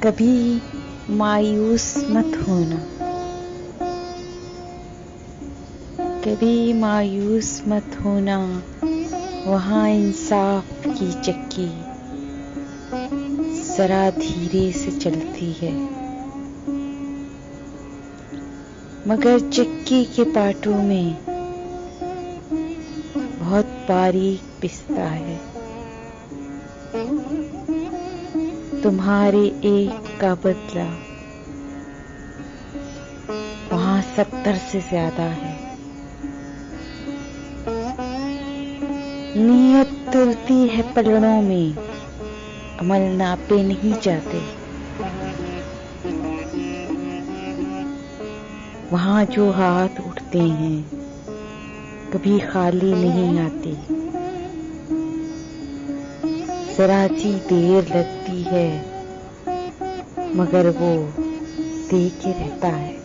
कभी मायूस मत होना, कभी मायूस मत होना। वहाँ इंसाफ की चक्की जरा धीरे से चलती है, मगर चक्की के पाटों में बहुत बारीक पिसता है। तुम्हारे एक का बदला वहाँ 70 से ज्यादा है। नीयत तुलती है पलड़ों में, अमल नापे नहीं जाते। वहाँ जो हाथ उठते हैं कभी खाली नहीं आते। जरा सी देर लगती है मगर वो देके रहता है।